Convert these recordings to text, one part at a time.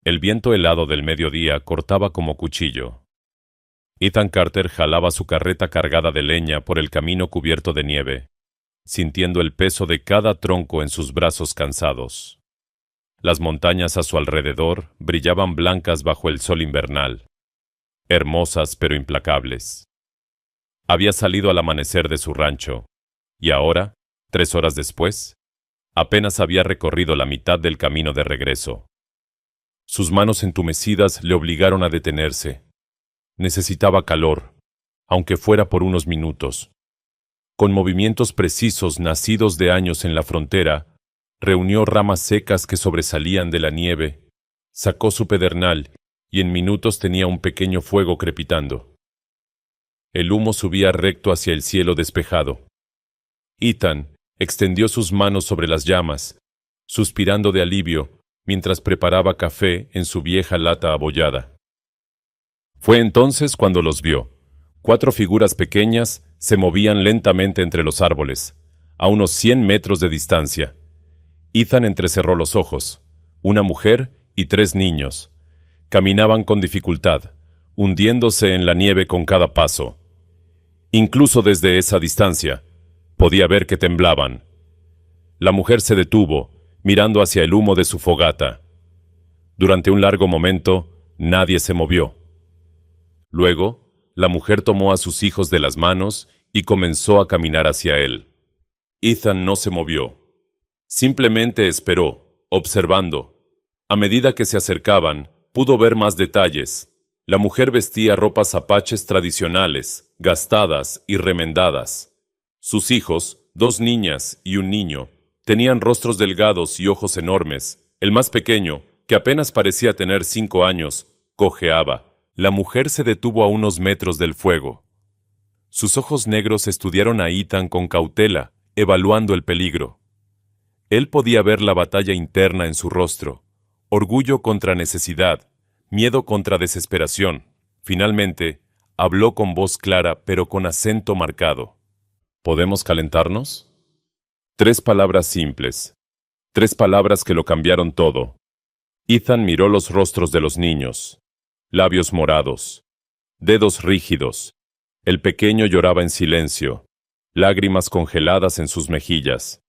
El viento helado del mediodía cortaba como cuchillo. Ethan Carter jalaba su carreta cargada de leña por el camino cubierto de nieve, sintiendo el peso de cada tronco en sus brazos cansados. Las montañas a su alrededor brillaban blancas bajo el sol invernal, hermosas pero implacables. Había salido al amanecer de su rancho, y ahora, 3 horas después, apenas había recorrido la mitad del camino de regreso. Sus manos entumecidas le obligaron a detenerse. Necesitaba calor, aunque fuera por unos minutos. Con movimientos precisos nacidos de años en la frontera, reunió ramas secas que sobresalían de la nieve, sacó su pedernal y en minutos tenía un pequeño fuego crepitando. El humo subía recto hacia el cielo despejado. Ethan extendió sus manos sobre las llamas, suspirando de alivio mientras preparaba café en su vieja lata abollada. Fue entonces cuando los vio. 4 figuras pequeñas se movían lentamente entre los árboles, a unos 100 metros de distancia. Ethan entrecerró los ojos. Una mujer y 3 niños. Caminaban con dificultad, hundiéndose en la nieve con cada paso. Incluso desde esa distancia, podía ver que temblaban. La mujer se detuvo, mirando hacia el humo de su fogata. Durante un largo momento, nadie se movió. Luego, la mujer tomó a sus hijos de las manos y comenzó a caminar hacia él. Ethan no se movió. Simplemente esperó, observando. A medida que se acercaban, pudo ver más detalles. La mujer vestía ropas apaches tradicionales, gastadas y remendadas. Sus hijos, 2 niñas y un niño, tenían rostros delgados y ojos enormes. El más pequeño, que apenas parecía tener 5 años, cojeaba. La mujer se detuvo a unos metros del fuego. Sus ojos negros estudiaron a Ethan con cautela, evaluando el peligro. Él podía ver la batalla interna en su rostro, orgullo contra necesidad, miedo contra desesperación. Finalmente, habló con voz clara pero con acento marcado. ¿Podemos calentarnos? 3 palabras simples. 3 palabras que lo cambiaron todo. Ethan miró los rostros de los niños. Labios morados. Dedos rígidos. El pequeño lloraba en silencio. Lágrimas congeladas en sus mejillas.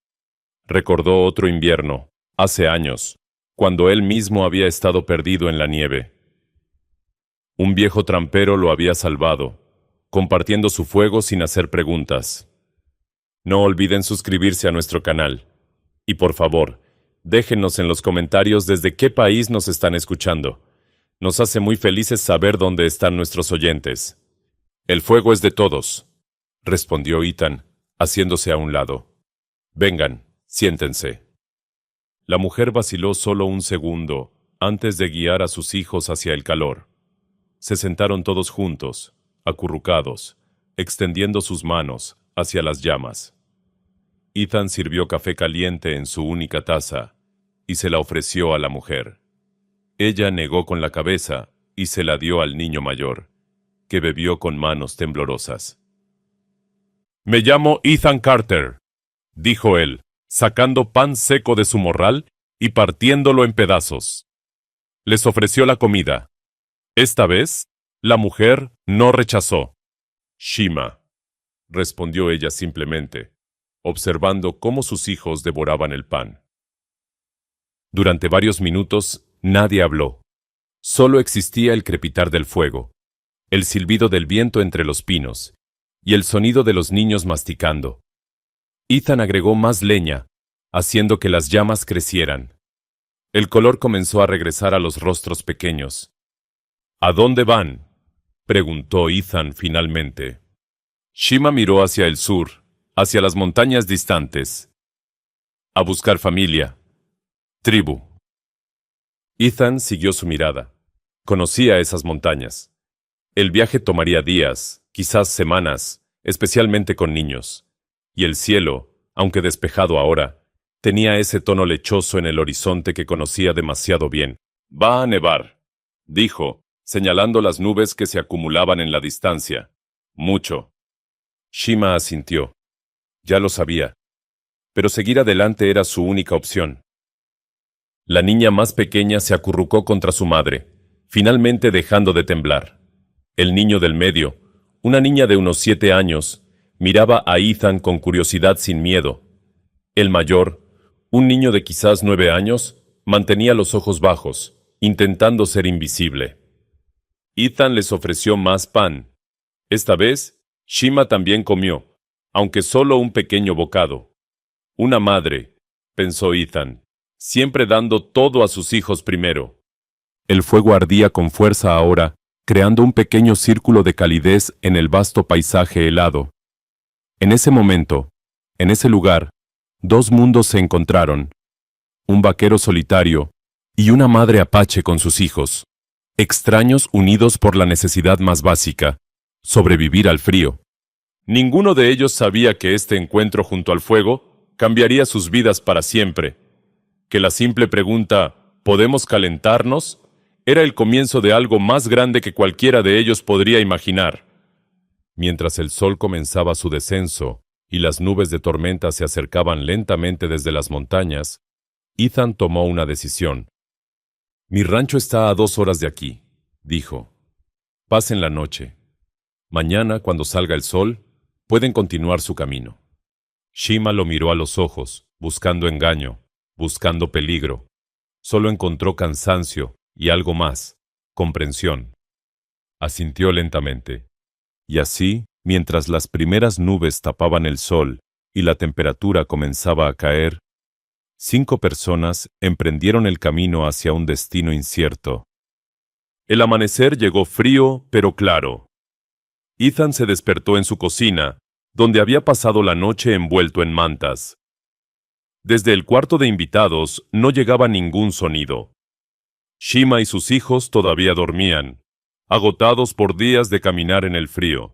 Recordó otro invierno, hace años, cuando él mismo había estado perdido en la nieve. Un viejo trampero lo había salvado, compartiendo su fuego sin hacer preguntas. No olviden suscribirse a nuestro canal. Y por favor, déjenos en los comentarios desde qué país nos están escuchando. Nos hace muy felices saber dónde están nuestros oyentes. El fuego es de todos, respondió Ethan, haciéndose a un lado. Vengan, siéntense. La mujer vaciló solo un segundo antes de guiar a sus hijos hacia el calor. Se sentaron todos juntos, acurrucados, extendiendo sus manos hacia las llamas. Ethan sirvió café caliente en su única taza y se la ofreció a la mujer. Ella negó con la cabeza y se la dio al niño mayor, que bebió con manos temblorosas. «Me llamo Ethan Carter», dijo él, sacando pan seco de su morral y partiéndolo en pedazos. Les ofreció la comida. Esta vez, la mujer no rechazó. «Shima», respondió ella simplemente, observando cómo sus hijos devoraban el pan. Durante varios minutos, nadie habló. Solo existía el crepitar del fuego, el silbido del viento entre los pinos y el sonido de los niños masticando. Ethan agregó más leña, haciendo que las llamas crecieran. El color comenzó a regresar a los rostros pequeños. «¿A dónde van?», preguntó Ethan finalmente. Shima miró hacia el sur, hacia las montañas distantes. «A buscar familia. Tribu». Ethan siguió su mirada. Conocía esas montañas. El viaje tomaría días, quizás semanas, especialmente con niños. Y el cielo, aunque despejado ahora, tenía ese tono lechoso en el horizonte que conocía demasiado bien. «Va a nevar», dijo, señalando las nubes que se acumulaban en la distancia. «Mucho». Shima asintió. Ya lo sabía. Pero seguir adelante era su única opción. La niña más pequeña se acurrucó contra su madre, finalmente dejando de temblar. El niño del medio, una niña de unos 7 años, miraba a Ethan con curiosidad sin miedo. El mayor, un niño de quizás 9 años, mantenía los ojos bajos, intentando ser invisible. Ethan les ofreció más pan. Esta vez, Shima también comió, aunque solo un pequeño bocado. Una madre, pensó Ethan, siempre dando todo a sus hijos primero. El fuego ardía con fuerza ahora, creando un pequeño círculo de calidez en el vasto paisaje helado. En ese momento, en ese lugar, dos mundos se encontraron. Un vaquero solitario y una madre apache con sus hijos, extraños unidos por la necesidad más básica, sobrevivir al frío. Ninguno de ellos sabía que este encuentro junto al fuego cambiaría sus vidas para siempre, que la simple pregunta ¿podemos calentarnos?, era el comienzo de algo más grande que cualquiera de ellos podría imaginar. Mientras el sol comenzaba su descenso y las nubes de tormenta se acercaban lentamente desde las montañas, Ethan tomó una decisión. Mi rancho está a 2 horas de aquí, dijo. Pasen la noche. Mañana, cuando salga el sol, pueden continuar su camino. Shima lo miró a los ojos, buscando engaño, buscando peligro. Solo encontró cansancio y algo más, comprensión. Asintió lentamente. Y así, mientras las primeras nubes tapaban el sol y la temperatura comenzaba a caer, 5 personas emprendieron el camino hacia un destino incierto. El amanecer llegó frío, pero claro. Ethan se despertó en su cocina, donde había pasado la noche envuelto en mantas. Desde el cuarto de invitados no llegaba ningún sonido. Shima y sus hijos todavía dormían, agotados por días de caminar en el frío.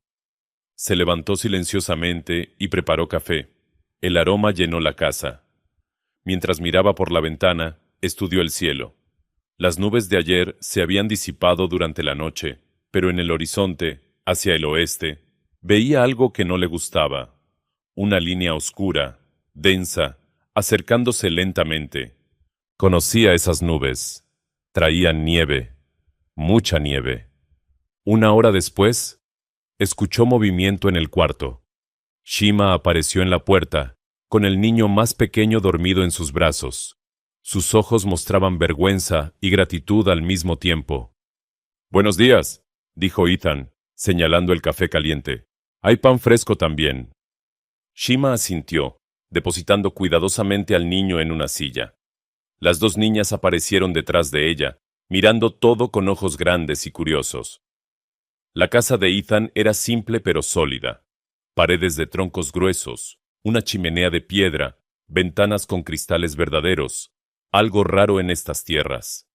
Se levantó silenciosamente y preparó café. El aroma llenó la casa. Mientras miraba por la ventana, estudió el cielo. Las nubes de ayer se habían disipado durante la noche, pero en el horizonte, hacia el oeste, veía algo que no le gustaba. Una línea oscura, densa, acercándose lentamente. Conocía esas nubes. Traían nieve, mucha nieve. 1 hora después, escuchó movimiento en el cuarto. Shima apareció en la puerta, con el niño más pequeño dormido en sus brazos. Sus ojos mostraban vergüenza y gratitud al mismo tiempo. «Buenos días», dijo Ethan, señalando el café caliente. «Hay pan fresco también». Shima asintió, depositando cuidadosamente al niño en una silla. Las 2 niñas aparecieron detrás de ella, mirando todo con ojos grandes y curiosos. La casa de Ethan era simple pero sólida. Paredes de troncos gruesos, una chimenea de piedra, ventanas con cristales verdaderos, algo raro en estas tierras.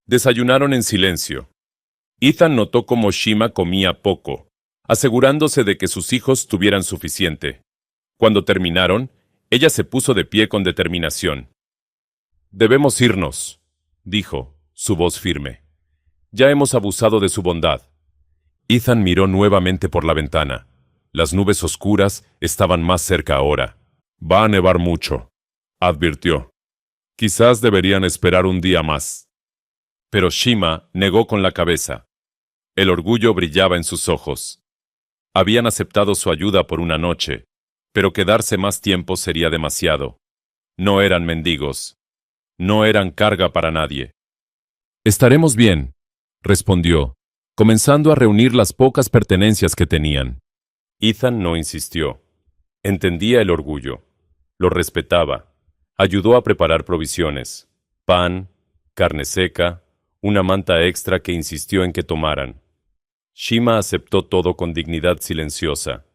Desayunaron en silencio. Ethan notó cómo Shima comía poco, asegurándose de que sus hijos tuvieran suficiente. Cuando terminaron, ella se puso de pie con determinación. «Debemos irnos», dijo, su voz firme. «Ya hemos abusado de su bondad». Ethan miró nuevamente por la ventana. Las nubes oscuras estaban más cerca ahora. «Va a nevar mucho», advirtió. «Quizás deberían esperar un día más». Pero Shima negó con la cabeza. El orgullo brillaba en sus ojos. Habían aceptado su ayuda por una noche, pero quedarse más tiempo sería demasiado. No eran mendigos. No eran carga para nadie. «Estaremos bien», respondió, comenzando a reunir las pocas pertenencias que tenían. Ethan no insistió. Entendía el orgullo. Lo respetaba. Ayudó a preparar provisiones. Pan, carne seca, una manta extra que insistió en que tomaran. Shima aceptó todo con dignidad silenciosa.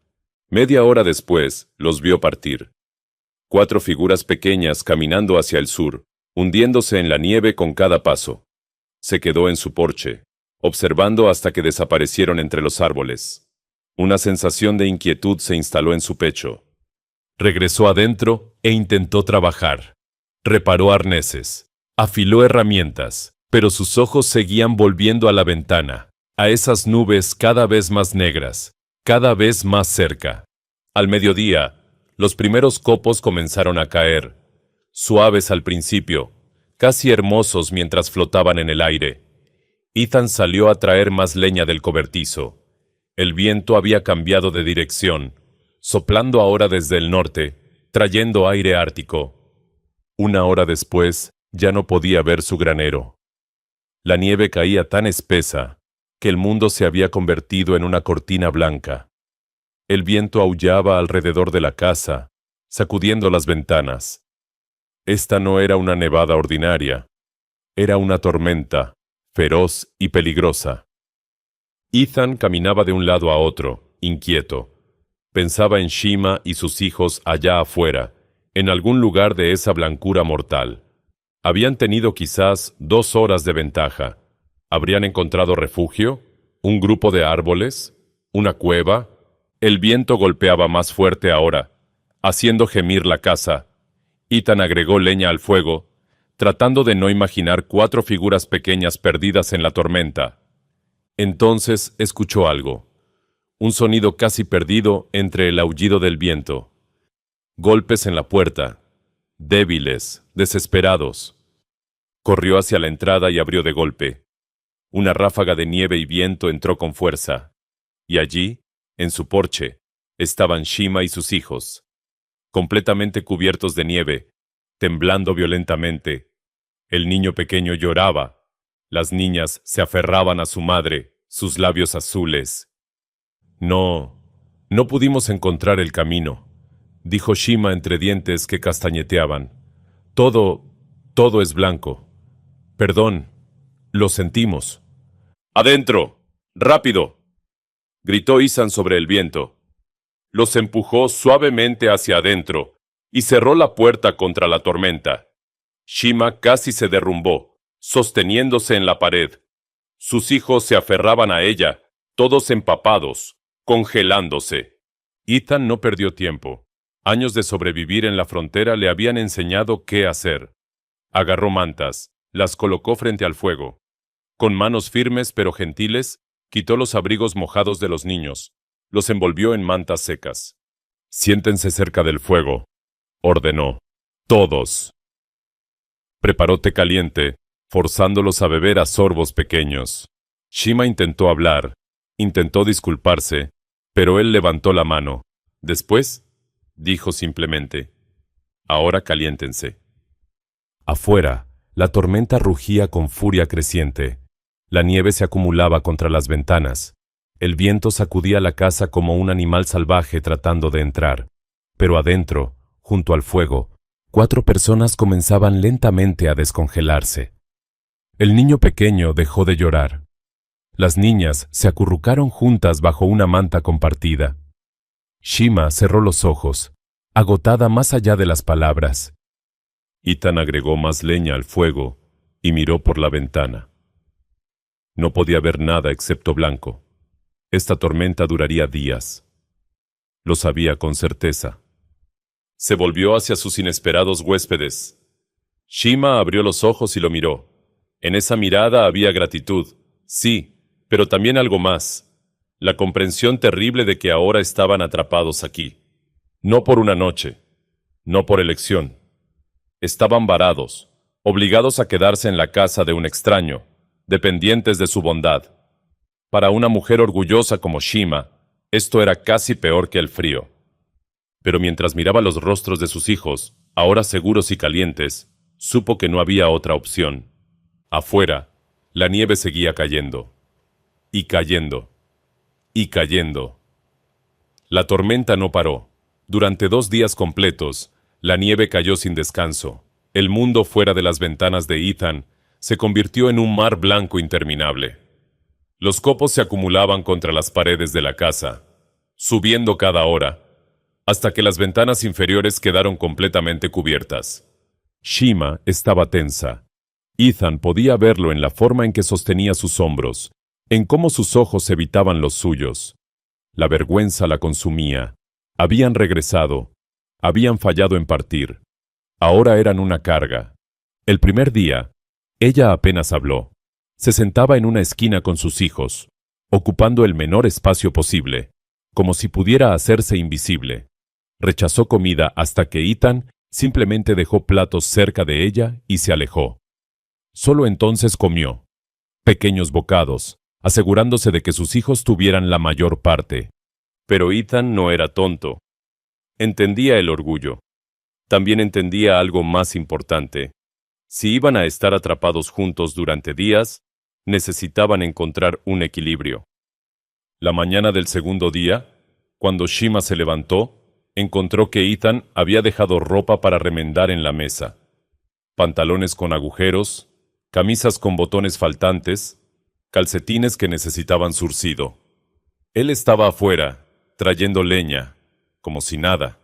Media hora después, los vio partir. 4 figuras pequeñas caminando hacia el sur, hundiéndose en la nieve con cada paso. Se quedó en su porche, observando hasta que desaparecieron entre los árboles. Una sensación de inquietud se instaló en su pecho. Regresó adentro e intentó trabajar. Reparó arneses, afiló herramientas, pero sus ojos seguían volviendo a la ventana, a esas nubes cada vez más negras, cada vez más cerca. Al mediodía, los primeros copos comenzaron a caer. Suaves al principio, casi hermosos mientras flotaban en el aire. Ethan salió a traer más leña del cobertizo. El viento había cambiado de dirección, soplando ahora desde el norte, trayendo aire ártico. Una hora después, ya no podía ver su granero. La nieve caía tan espesa que el mundo se había convertido en una cortina blanca. El viento aullaba alrededor de la casa, sacudiendo las ventanas. Esta no era una nevada ordinaria, era una tormenta, feroz y peligrosa. Ethan caminaba de un lado a otro, inquieto. Pensaba en Shima y sus hijos allá afuera, en algún lugar de esa blancura mortal. Habían tenido quizás 2 horas de ventaja. ¿Habrían encontrado refugio? ¿Un grupo de árboles? ¿Una cueva? El viento golpeaba más fuerte ahora, haciendo gemir la casa. Ethan agregó leña al fuego, tratando de no imaginar 4 figuras pequeñas perdidas en la tormenta. Entonces escuchó algo, un sonido casi perdido entre el aullido del viento. Golpes en la puerta, débiles, desesperados. Corrió hacia la entrada y abrió de golpe. Una ráfaga de nieve y viento entró con fuerza, y allí, en su porche, estaban Shima y sus hijos, completamente cubiertos de nieve, temblando violentamente. El niño pequeño lloraba. Las niñas se aferraban a su madre, sus labios azules. No pudimos encontrar el camino, dijo Shima entre dientes que castañeteaban. Todo es blanco. Perdón, lo sentimos. ¡Adentro! ¡Rápido!, gritó Ethan sobre el viento. Los empujó suavemente hacia adentro y cerró la puerta contra la tormenta. Shima casi se derrumbó, sosteniéndose en la pared. Sus hijos se aferraban a ella, todos empapados, congelándose. Ethan no perdió tiempo. Años de sobrevivir en la frontera le habían enseñado qué hacer. Agarró mantas, las colocó frente al fuego. Con manos firmes pero gentiles, quitó los abrigos mojados de los niños, los envolvió en mantas secas. «Siéntense cerca del fuego», ordenó. «Todos». Preparó té caliente, forzándolos a beber a sorbos pequeños. Shima intentó hablar, intentó disculparse, pero él levantó la mano. Después, dijo simplemente, «Ahora caliéntense». Afuera, la tormenta rugía con furia creciente. La nieve se acumulaba contra las ventanas. El viento sacudía la casa como un animal salvaje tratando de entrar. Pero adentro, junto al fuego, 4 personas comenzaban lentamente a descongelarse. El niño pequeño dejó de llorar. Las niñas se acurrucaron juntas bajo una manta compartida. Shima cerró los ojos, agotada más allá de las palabras. Ethan agregó más leña al fuego y miró por la ventana. No podía ver nada excepto blanco. Esta tormenta duraría días. Lo sabía con certeza. Se volvió hacia sus inesperados huéspedes. Shima abrió los ojos y lo miró. En esa mirada había gratitud, sí, pero también algo más. La comprensión terrible de que ahora estaban atrapados aquí. No por una noche, no por elección. Estaban varados, obligados a quedarse en la casa de un extraño, dependientes de su bondad. Para una mujer orgullosa como Shima, esto era casi peor que el frío. Pero mientras miraba los rostros de sus hijos, ahora seguros y calientes, supo que no había otra opción. Afuera, la nieve seguía cayendo. Y cayendo. Y cayendo. La tormenta no paró. Durante 2 días completos, la nieve cayó sin descanso. El mundo fuera de las ventanas de Ethan se convirtió en un mar blanco interminable. Los copos se acumulaban contra las paredes de la casa, subiendo cada hora, hasta que las ventanas inferiores quedaron completamente cubiertas. Shima estaba tensa. Ethan podía verlo en la forma en que sostenía sus hombros, en cómo sus ojos evitaban los suyos. La vergüenza la consumía. Habían regresado. Habían fallado en partir. Ahora eran una carga. El primer día, ella apenas habló. Se sentaba en una esquina con sus hijos, ocupando el menor espacio posible, como si pudiera hacerse invisible. Rechazó comida hasta que Ethan simplemente dejó platos cerca de ella y se alejó. Solo entonces comió. Pequeños bocados, asegurándose de que sus hijos tuvieran la mayor parte. Pero Ethan no era tonto. Entendía el orgullo. También entendía algo más importante. Si iban a estar atrapados juntos durante días, necesitaban encontrar un equilibrio. La mañana del segundo día, cuando Shima se levantó, encontró que Ethan había dejado ropa para remendar en la mesa. Pantalones con agujeros, camisas con botones faltantes, calcetines que necesitaban zurcido. Él estaba afuera, trayendo leña, como si nada.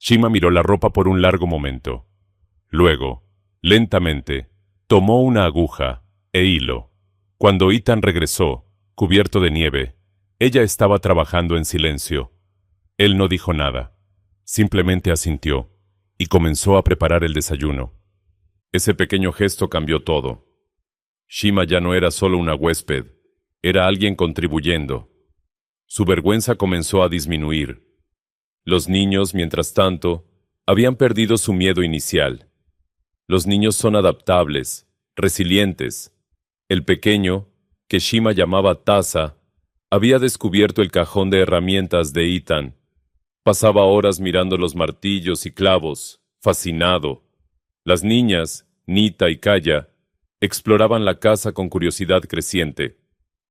Shima miró la ropa por un largo momento. Luego, lentamente, tomó una aguja e hilo. Cuando Ethan regresó, cubierto de nieve, ella estaba trabajando en silencio. Él no dijo nada, simplemente asintió y comenzó a preparar el desayuno. Ese pequeño gesto cambió todo. Shima ya no era solo una huésped, era alguien contribuyendo. Su vergüenza comenzó a disminuir. Los niños, mientras tanto, habían perdido su miedo inicial. Los niños son adaptables, resilientes. El pequeño, que Shima llamaba Taza, había descubierto el cajón de herramientas de Ethan. Pasaba horas mirando los martillos y clavos, fascinado. Las niñas, Nita y Kaya, exploraban la casa con curiosidad creciente.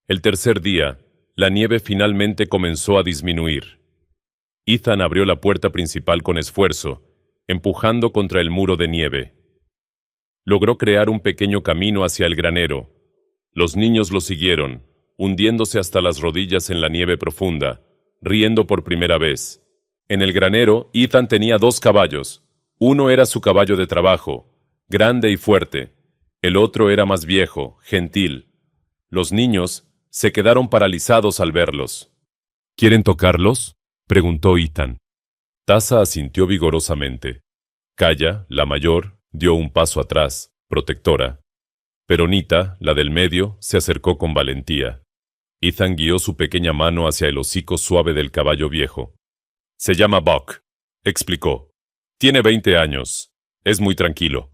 El tercer día, la nieve finalmente comenzó a disminuir. Ethan abrió la puerta principal con esfuerzo, empujando contra el muro de nieve. Logró crear un pequeño camino hacia el granero. Los niños lo siguieron, hundiéndose hasta las rodillas en la nieve profunda, riendo por primera vez. En el granero, Ethan tenía 2 caballos. Uno era su caballo de trabajo, grande y fuerte. El otro era más viejo, gentil. Los niños se quedaron paralizados al verlos. ¿Quieren tocarlos?, preguntó Ethan. Taza asintió vigorosamente. Kaya, la mayor, dio un paso atrás, protectora. Pero Nita, la del medio, se acercó con valentía. Ethan guió su pequeña mano hacia el hocico suave del caballo viejo. Se llama Buck, explicó. Tiene 20 años. Es muy tranquilo.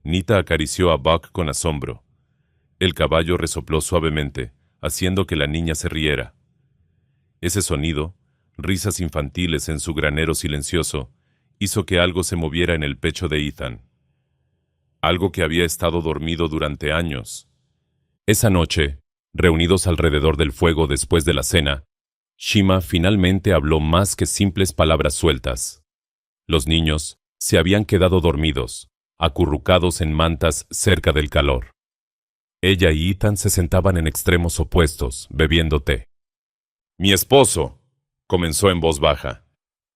Nita acarició a Buck con asombro. El caballo resopló suavemente, haciendo que la niña se riera. Ese sonido, risas infantiles en su granero silencioso, hizo que algo se moviera en el pecho de Ethan. Algo que había estado dormido durante años. Esa noche, reunidos alrededor del fuego después de la cena, Shima finalmente habló más que simples palabras sueltas. Los niños se habían quedado dormidos, acurrucados en mantas cerca del calor. Ella y Ethan se sentaban en extremos opuestos, bebiendo té. Mi esposo, comenzó en voz baja,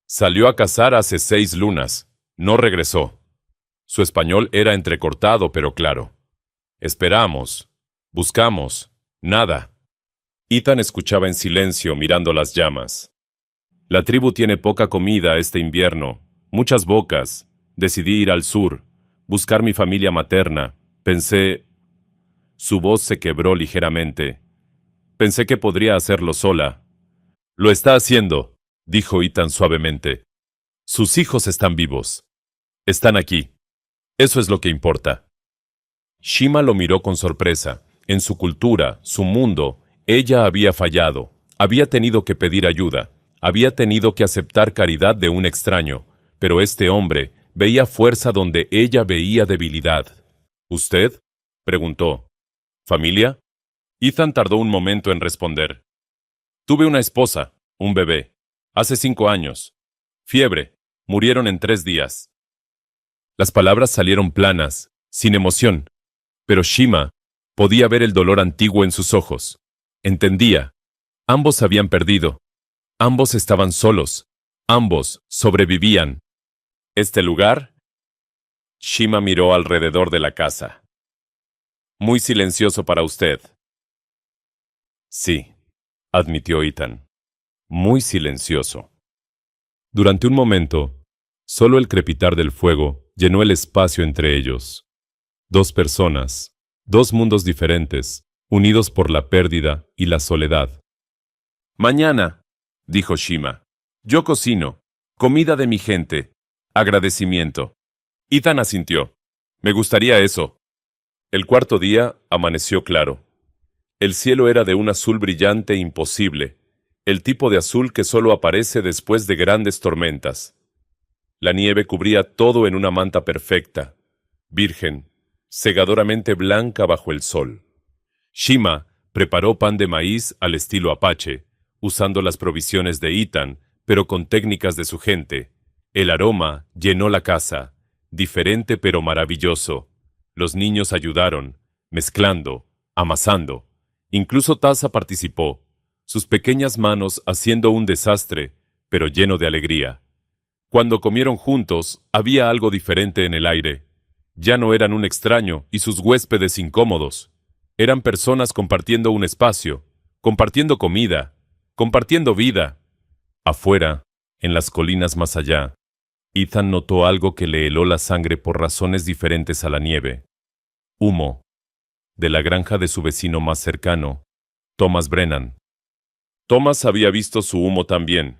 salió a cazar hace 6 lunas. No regresó. Su español era entrecortado pero claro. Esperamos, buscamos, nada. Ethan escuchaba en silencio mirando las llamas. La tribu tiene poca comida este invierno, muchas bocas. Decidí ir al sur, buscar mi familia materna. Pensé... Su voz se quebró ligeramente. Pensé que podría hacerlo sola. Lo está haciendo, dijo Ethan suavemente. Sus hijos están vivos. Están aquí. Eso es lo que importa. Shima lo miró con sorpresa. En su cultura, su mundo, ella había fallado. Había tenido que pedir ayuda. Había tenido que aceptar caridad de un extraño. Pero este hombre veía fuerza donde ella veía debilidad. ¿Usted?, preguntó. ¿Familia? Ethan tardó un momento en responder. Tuve una esposa, un bebé. Hace 5 años. Fiebre. Murieron en 3 días. Las palabras salieron planas, sin emoción. Pero Shima podía ver el dolor antiguo en sus ojos. Entendía. Ambos habían perdido. Ambos estaban solos. Ambos sobrevivían. ¿Este lugar? Shima miró alrededor de la casa. Muy silencioso para usted. Sí, admitió Ethan. Muy silencioso. Durante un momento, solo el crepitar del fuego llenó el espacio entre ellos. 2 personas, 2 mundos diferentes, unidos por la pérdida y la soledad. Mañana, dijo Shima, yo cocino, comida de mi gente, agradecimiento. Ethan asintió. Me gustaría eso. El cuarto día amaneció claro. El cielo era de un azul brillante e imposible, el tipo de azul que solo aparece después de grandes tormentas. La nieve cubría todo en una manta perfecta, virgen, cegadoramente blanca bajo el sol. Shima preparó pan de maíz al estilo apache, usando las provisiones de Ethan, pero con técnicas de su gente. El aroma llenó la casa, diferente pero maravilloso. Los niños ayudaron, mezclando, amasando. Incluso Taza participó, sus pequeñas manos haciendo un desastre, pero lleno de alegría. Cuando comieron juntos, había algo diferente en el aire. Ya no eran un extraño y sus huéspedes incómodos. Eran personas compartiendo un espacio, compartiendo comida, compartiendo vida. Afuera, en las colinas más allá, Ethan notó algo que le heló la sangre por razones diferentes a la nieve. Humo. De la granja de su vecino más cercano, Thomas Brennan. Thomas había visto su humo también,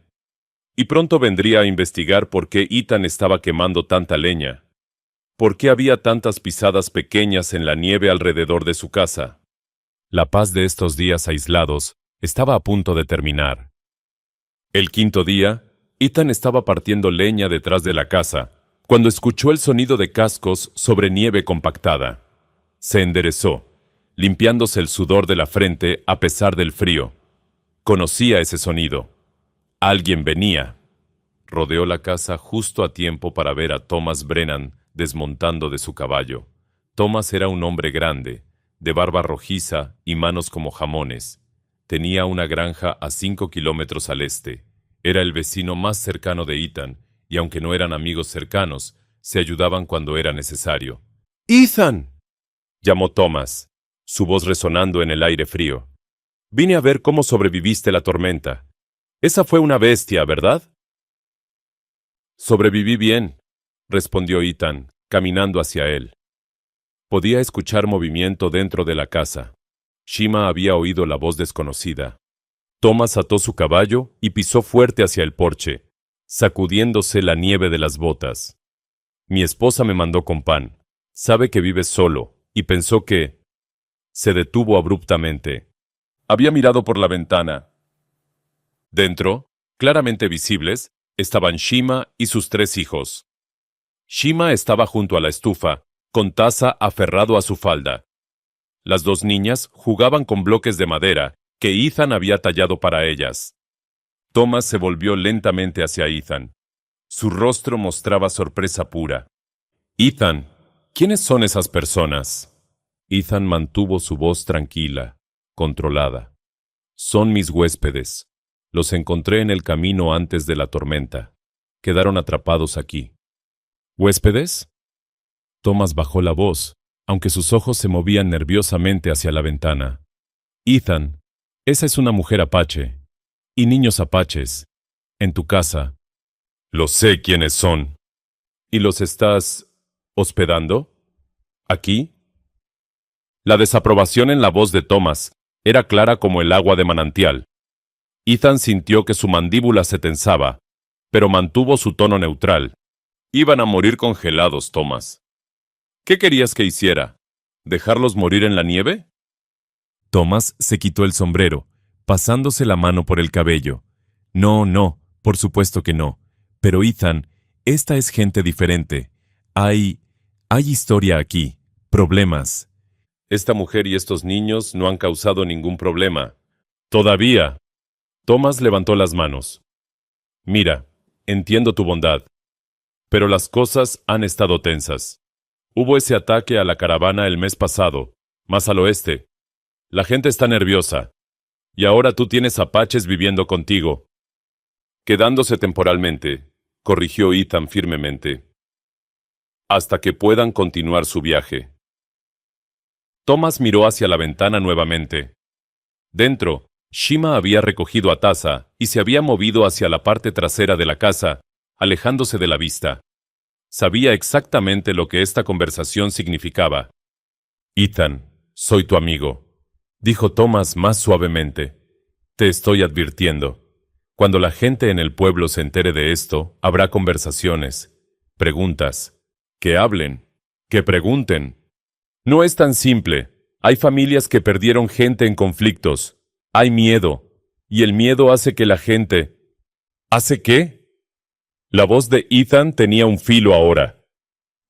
y pronto vendría a investigar por qué Ethan estaba quemando tanta leña. ¿Por qué había tantas pisadas pequeñas en la nieve alrededor de su casa? La paz de estos días aislados estaba a punto de terminar. El quinto día, Ethan estaba partiendo leña detrás de la casa, cuando escuchó el sonido de cascos sobre nieve compactada. Se enderezó, limpiándose el sudor de la frente a pesar del frío. Conocía ese sonido. Alguien venía. Rodeó la casa justo a tiempo para ver a Thomas Brennan desmontando de su caballo. Thomas era un hombre grande, de barba rojiza y manos como jamones. Tenía una granja a 5 kilómetros al este. Era el vecino más cercano de Ethan, y aunque no eran amigos cercanos, se ayudaban cuando era necesario. ¡Ethan!, llamó Thomas, su voz resonando en el aire frío. Vine a ver cómo sobreviviste la tormenta. Esa fue una bestia, ¿verdad? Sobreviví bien, respondió Ethan, caminando hacia él. Podía escuchar movimiento dentro de la casa. Shima había oído la voz desconocida. Thomas ató su caballo y pisó fuerte hacia el porche, sacudiéndose la nieve de las botas. Mi esposa me mandó con pan. Sabe que vives solo, y pensó que... Se detuvo abruptamente. Había mirado por la ventana. Dentro, claramente visibles, estaban Shima y sus 3 hijos. Shima estaba junto a la estufa, con Taza aferrado a su falda. Las 2 niñas jugaban con bloques de madera que Ethan había tallado para ellas. Thomas se volvió lentamente hacia Ethan. Su rostro mostraba sorpresa pura. Ethan, ¿quiénes son esas personas? Ethan mantuvo su voz tranquila, controlada. Son mis huéspedes. Los encontré en el camino antes de la tormenta. Quedaron atrapados aquí. ¿Huéspedes? Thomas bajó la voz, aunque sus ojos se movían nerviosamente hacia la ventana. Ethan, esa es una mujer apache. Y niños apaches. En tu casa. Lo sé quiénes son. ¿Y los estás hospedando? ¿Aquí? La desaprobación en la voz de Thomas era clara como el agua de manantial. Ethan sintió que su mandíbula se tensaba, pero mantuvo su tono neutral. Iban a morir congelados, Thomas. ¿Qué querías que hiciera? ¿Dejarlos morir en la nieve? Thomas se quitó el sombrero, pasándose la mano por el cabello. No, por supuesto que no. Pero Ethan, esta es gente diferente. Hay historia aquí, problemas. Esta mujer y estos niños no han causado ningún problema. Todavía. Thomas levantó las manos. Mira, entiendo tu bondad. Pero las cosas han estado tensas. Hubo ese ataque a la caravana el mes pasado, más al oeste. La gente está nerviosa. Y ahora tú tienes apaches viviendo contigo. Quedándose temporalmente, corrigió Ethan firmemente. Hasta que puedan continuar su viaje. Thomas miró hacia la ventana nuevamente. Dentro, Shima había recogido a Taza y se había movido hacia la parte trasera de la casa, alejándose de la vista. Sabía exactamente lo que esta conversación significaba. Ethan, soy tu amigo, dijo Thomas más suavemente. Te estoy advirtiendo. Cuando la gente en el pueblo se entere de esto, habrá conversaciones, preguntas, que hablen, que pregunten. No es tan simple. Hay familias que perdieron gente en conflictos. Hay miedo. Y el miedo hace que la gente... ¿Hace qué? La voz de Ethan tenía un filo ahora.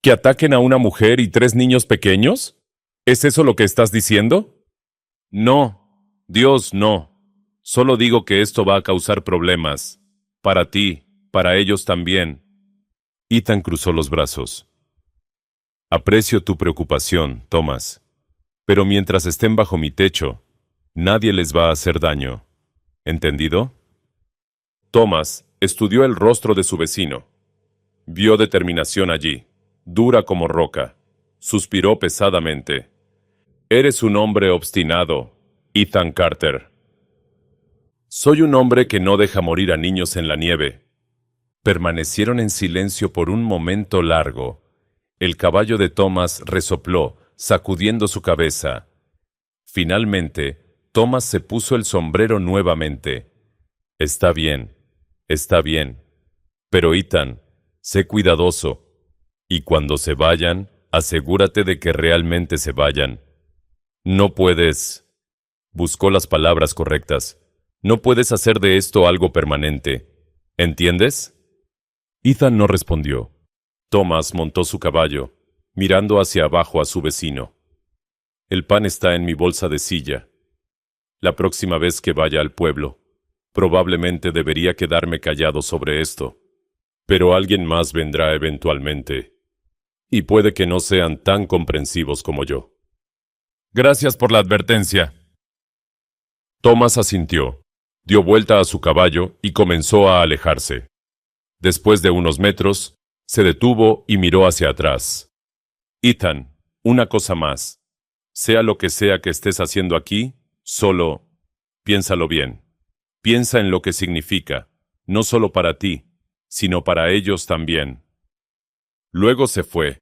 ¿Que ataquen a una mujer y 3 niños pequeños? ¿Es eso lo que estás diciendo? No, Dios, no. Solo digo que esto va a causar problemas. Para ti, para ellos también. Ethan cruzó los brazos. Aprecio tu preocupación, Thomas. Pero mientras estén bajo mi techo, nadie les va a hacer daño. ¿Entendido? Thomas estudió el rostro de su vecino. Vio determinación allí, dura como roca. Suspiró pesadamente. Eres un hombre obstinado, Ethan Carter. Soy un hombre que no deja morir a niños en la nieve. Permanecieron en silencio por un momento largo. El caballo de Thomas resopló, sacudiendo su cabeza. Finalmente, Thomas se puso el sombrero nuevamente. Está bien. Pero Ethan, sé cuidadoso. Y cuando se vayan, asegúrate de que realmente se vayan. No puedes... Buscó las palabras correctas. No puedes hacer de esto algo permanente. ¿Entiendes? Ethan no respondió. Thomas montó su caballo, mirando hacia abajo a su vecino. El pan está en mi bolsa de silla. La próxima vez que vaya al pueblo, probablemente debería quedarme callado sobre esto. Pero alguien más vendrá eventualmente. Y puede que no sean tan comprensivos como yo. Gracias por la advertencia. Thomas asintió, dio vuelta a su caballo y comenzó a alejarse. Después de unos metros, se detuvo y miró hacia atrás. Ethan, una cosa más. Sea lo que sea que estés haciendo aquí, solo piénsalo bien. Piensa en lo que significa, no solo para ti, sino para ellos también. Luego se fue,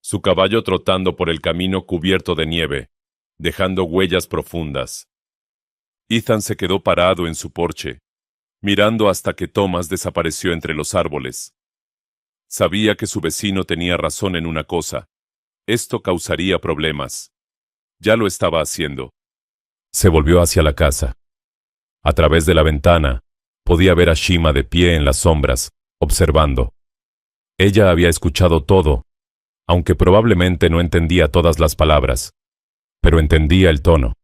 su caballo trotando por el camino cubierto de nieve, dejando huellas profundas. Ethan se quedó parado en su porche, mirando hasta que Thomas desapareció entre los árboles. Sabía que su vecino tenía razón en una cosa. Esto causaría problemas. Ya lo estaba haciendo. Se volvió hacia la casa. A través de la ventana, podía ver a Shima de pie en las sombras, observando. Ella había escuchado todo, aunque probablemente no entendía todas las palabras. Pero entendía el tono.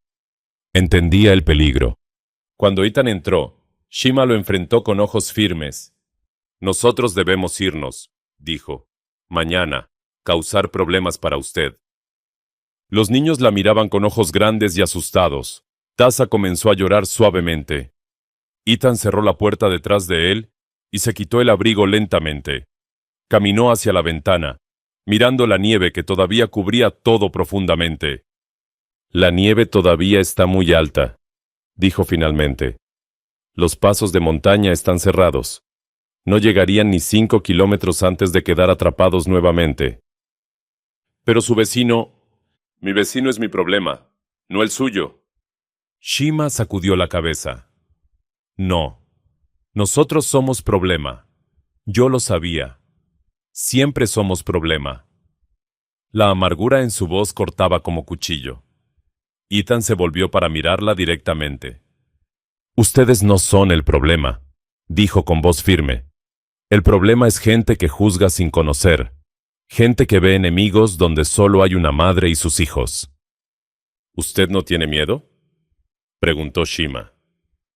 Entendía el peligro. Cuando Ethan entró, Shima lo enfrentó con ojos firmes. Nosotros debemos irnos, dijo. Mañana, causar problemas para usted. Los niños la miraban con ojos grandes y asustados. Tasa comenzó a llorar suavemente. Ethan cerró la puerta detrás de él y se quitó el abrigo lentamente. Caminó hacia la ventana, mirando la nieve que todavía cubría todo profundamente. La nieve todavía está muy alta, dijo finalmente. Los pasos de montaña están cerrados. No llegarían ni 5 kilómetros antes de quedar atrapados nuevamente. Pero su vecino... Mi vecino es mi problema, no el suyo. Shima sacudió la cabeza. No. Nosotros somos problema. Yo lo sabía. Siempre somos problema. La amargura en su voz cortaba como cuchillo. Ethan se volvió para mirarla directamente. Ustedes no son el problema, dijo con voz firme. El problema es gente que juzga sin conocer. Gente que ve enemigos donde solo hay una madre y sus hijos. ¿Usted no tiene miedo?, preguntó Shima.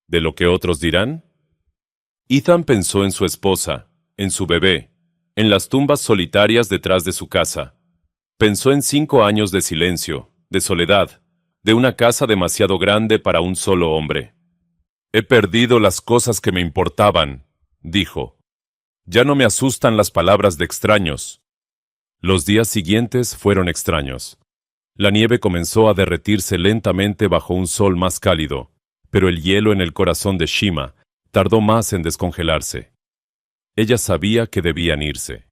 ¿De lo que otros dirán? Ethan pensó en su esposa, en su bebé, en las tumbas solitarias detrás de su casa. Pensó en 5 años de silencio, de soledad, de una casa demasiado grande para un solo hombre. He perdido las cosas que me importaban, dijo. Ya no me asustan las palabras de extraños. Los días siguientes fueron extraños. La nieve comenzó a derretirse lentamente bajo un sol más cálido, pero el hielo en el corazón de Shima tardó más en descongelarse. Ella sabía que debían irse.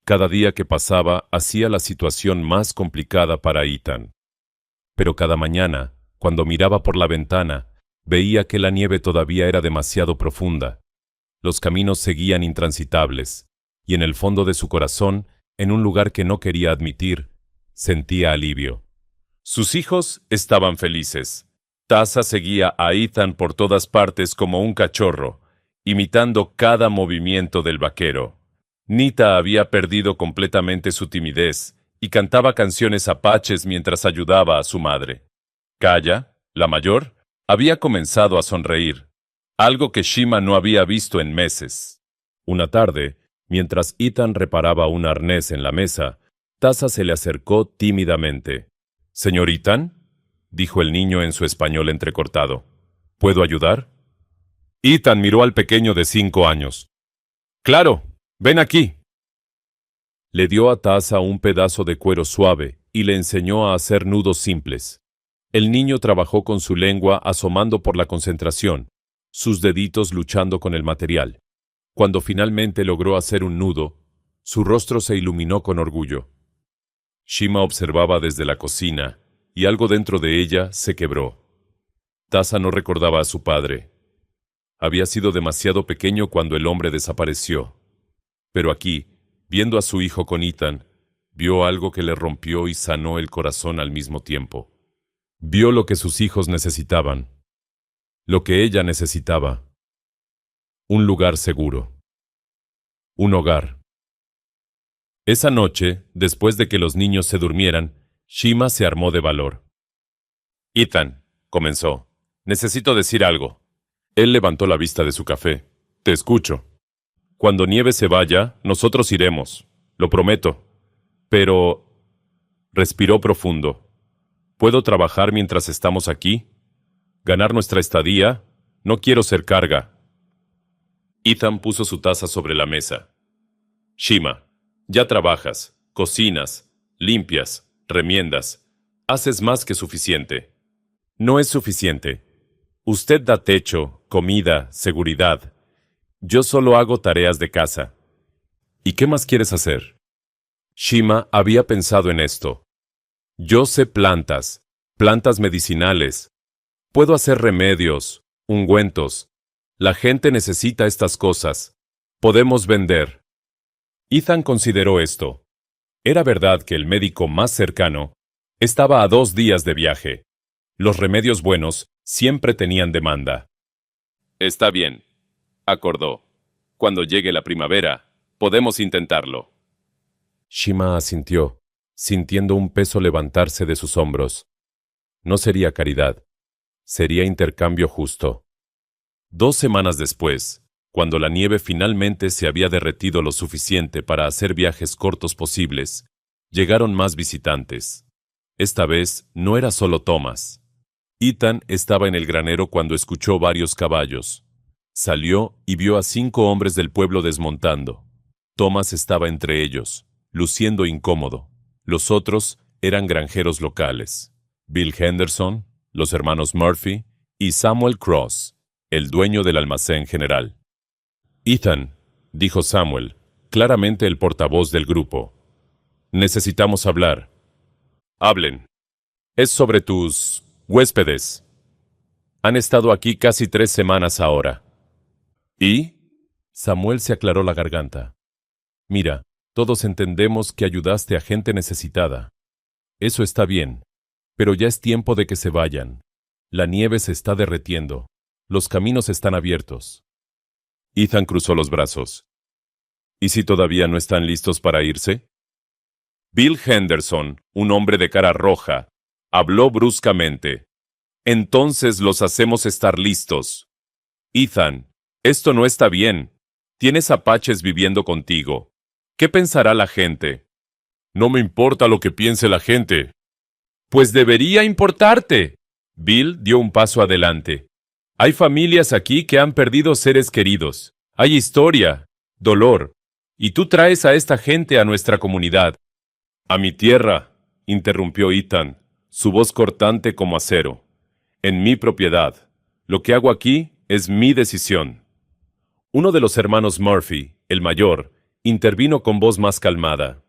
Cada día que pasaba hacía la situación más complicada para Ethan. Pero cada mañana, cuando miraba por la ventana, veía que la nieve todavía era demasiado profunda. Los caminos seguían intransitables, y en el fondo de su corazón, en un lugar que no quería admitir, Sentía alivio. Sus hijos estaban felices. Tasa seguía a Ethan por todas partes como un cachorro, imitando cada movimiento del vaquero. Nita había perdido completamente su timidez y cantaba canciones apaches mientras ayudaba a su madre. Kaya, la mayor, había comenzado a sonreír, algo que Shima no había visto en meses. Una tarde, mientras Ethan reparaba un arnés en la mesa, Tasa se le acercó tímidamente. «¿Señor Ethan?», dijo el niño en su español entrecortado. «¿Puedo ayudar?». Ethan miró al pequeño de 5 años. «Claro, ven aquí». Le dio a Tasa un pedazo de cuero suave y le enseñó a hacer nudos simples. El niño trabajó con su lengua asomando por la concentración, sus deditos luchando con el material. Cuando finalmente logró hacer un nudo, su rostro se iluminó con orgullo. Shima observaba desde la cocina, y algo dentro de ella se quebró. Tasa no recordaba a su padre. Había sido demasiado pequeño cuando el hombre desapareció. Pero aquí, viendo a su hijo con Ethan, vio algo que le rompió y sanó el corazón al mismo tiempo. Vio lo que sus hijos necesitaban, lo que ella necesitaba. Un lugar seguro. Un hogar. Esa noche, después de que los niños se durmieran, Shima se armó de valor. «Ethan», comenzó, «necesito decir algo». Él levantó la vista de su café. «Te escucho. Cuando Nieve se vaya, nosotros iremos. Lo prometo. Pero...». Respiró profundo. «¿Puedo trabajar mientras estamos aquí? ¿Ganar nuestra estadía? No quiero ser carga». Ethan puso su taza sobre la mesa. «Shima, ya trabajas, cocinas, limpias, remiendas. Haces más que suficiente». «No es suficiente. Usted da techo, comida, seguridad. Yo solo hago tareas de casa». «¿Y qué más quieres hacer?». Shima había pensado en esto. «Yo sé plantas medicinales. Puedo hacer remedios, ungüentos. La gente necesita estas cosas. Podemos vender». Ethan consideró esto. Era verdad que el médico más cercano estaba a 2 días de viaje. Los remedios buenos siempre tenían demanda. «Está bien», acordó. «Cuando llegue la primavera, podemos intentarlo». Shima asintió, sintiendo un peso levantarse de sus hombros. No sería caridad, sería intercambio justo. 2 semanas después, cuando la nieve finalmente se había derretido lo suficiente para hacer viajes cortos posibles, llegaron más visitantes. Esta vez no era solo Thomas. Ethan estaba en el granero cuando escuchó varios caballos. Salió y vio a 5 hombres del pueblo desmontando. Thomas estaba entre ellos, luciendo incómodo. Los otros eran granjeros locales. Bill Henderson, los hermanos Murphy y Samuel Cross, el dueño del almacén general. «Ethan», dijo Samuel, claramente el portavoz del grupo. «Necesitamos hablar». «Hablen. Es sobre tus huéspedes. Han estado aquí casi 3 semanas ahora». «¿Y?». Samuel se aclaró la garganta. «Mira, todos entendemos que ayudaste a gente necesitada. Eso está bien, pero ya es tiempo de que se vayan. La nieve se está derretiendo. Los caminos están abiertos». Ethan cruzó los brazos. «¿Y si todavía no están listos para irse?». Bill Henderson, un hombre de cara roja, habló bruscamente. «Entonces los hacemos estar listos. Ethan, esto no está bien. Tienes apaches viviendo contigo. ¿Qué pensará la gente?». «No me importa lo que piense la gente». «Pues debería importarte». Bill dio un paso adelante. «Hay familias aquí que han perdido seres queridos. Hay historia, dolor. Y tú traes a esta gente a nuestra comunidad». «A mi tierra», interrumpió Ethan, su voz cortante como acero. «En mi propiedad. Lo que hago aquí es mi decisión». Uno de los hermanos Murphy, el mayor, intervino con voz más calmada.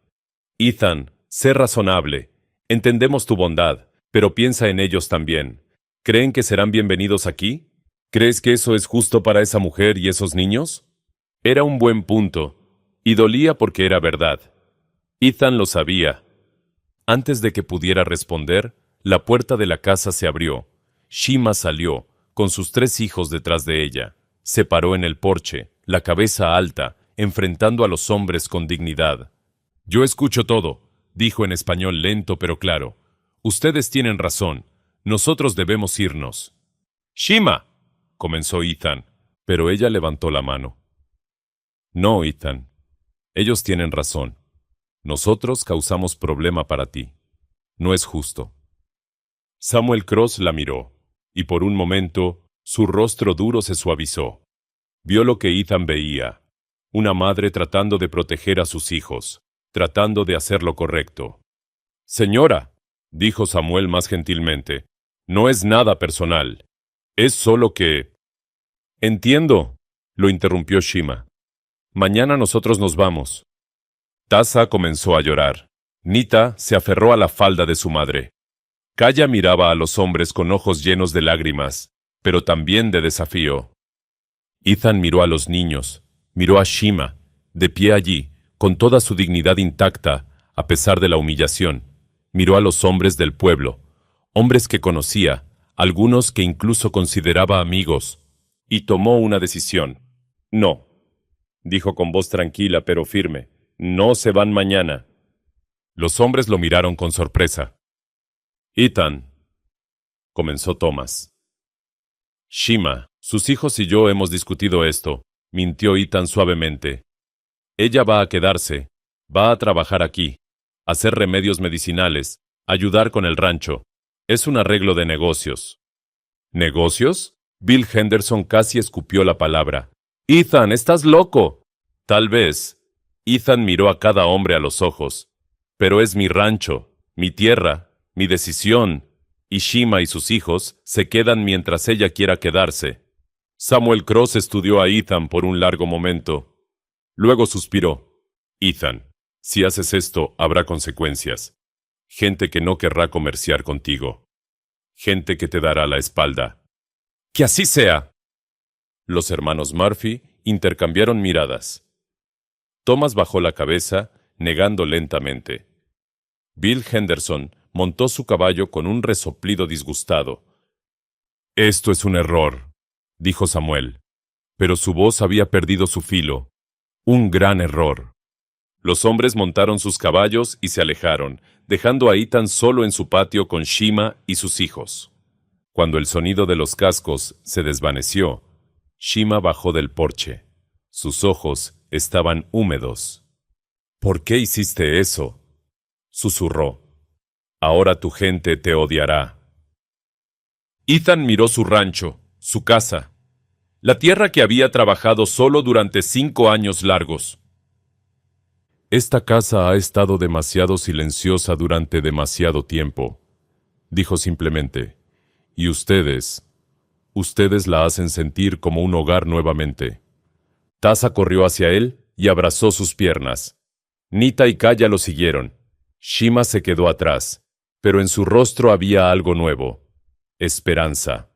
«Ethan, sé razonable. Entendemos tu bondad, pero piensa en ellos también. ¿Creen que serán bienvenidos aquí? ¿Crees que eso es justo para esa mujer y esos niños?». Era un buen punto, y dolía porque era verdad. Ethan lo sabía. Antes de que pudiera responder, la puerta de la casa se abrió. Shima salió, con sus 3 hijos detrás de ella. Se paró en el porche, la cabeza alta, enfrentando a los hombres con dignidad. «Yo escucho todo», dijo en español lento pero claro. «Ustedes tienen razón. Nosotros debemos irnos». «Shima», comenzó Ethan, pero ella levantó la mano. «No, Ethan. Ellos tienen razón. Nosotros causamos problema para ti. No es justo». Samuel Cross la miró, y por un momento su rostro duro se suavizó. Vio lo que Ethan veía, una madre tratando de proteger a sus hijos, tratando de hacer lo correcto. «Señora», dijo Samuel más gentilmente, «no es nada personal. Es solo que...» «Entiendo», lo interrumpió Shima. «Mañana nosotros nos vamos». Tasa comenzó a llorar. Nita se aferró a la falda de su madre. Kaya miraba a los hombres con ojos llenos de lágrimas, pero también de desafío. Ethan miró a los niños, miró a Shima, de pie allí, con toda su dignidad intacta, a pesar de la humillación. Miró a los hombres del pueblo, hombres que conocía, algunos que incluso consideraba amigos, y tomó una decisión. «No», dijo con voz tranquila pero firme, «no se van mañana». Los hombres lo miraron con sorpresa. «Ethan», comenzó Thomas. «Shima, sus hijos y yo hemos discutido esto», mintió Ethan suavemente. «Ella va a quedarse, va a trabajar aquí, hacer remedios medicinales, ayudar con el rancho. Es un arreglo de negocios». «¿Negocios?». Bill Henderson casi escupió la palabra. «Ethan, estás loco». «Tal vez». Ethan miró a cada hombre a los ojos. «Pero es mi rancho, mi tierra, mi decisión, y Shima y sus hijos se quedan mientras ella quiera quedarse». Samuel Cross estudió a Ethan por un largo momento. Luego suspiró. «Ethan, si haces esto, habrá consecuencias. Gente que no querrá comerciar contigo. Gente que te dará la espalda». «¡Que así sea!». Los hermanos Murphy intercambiaron miradas. Thomas bajó la cabeza, negando lentamente. Bill Henderson montó su caballo con un resoplido disgustado. «Esto es un error», dijo Samuel, pero su voz había perdido su filo. «Un gran error». Los hombres montaron sus caballos y se alejaron, dejando a Ethan solo en su patio con Shima y sus hijos. Cuando el sonido de los cascos se desvaneció, Shima bajó del porche. Sus ojos estaban húmedos. «¿Por qué hiciste eso?», susurró. «Ahora tu gente te odiará». Ethan miró su rancho, su casa, la tierra que había trabajado solo durante 5 años largos. «Esta casa ha estado demasiado silenciosa durante demasiado tiempo», dijo simplemente. «Y ustedes la hacen sentir como un hogar nuevamente». Tasa corrió hacia él y abrazó sus piernas. Nita y Kaya lo siguieron. Shima se quedó atrás, pero en su rostro había algo nuevo: esperanza.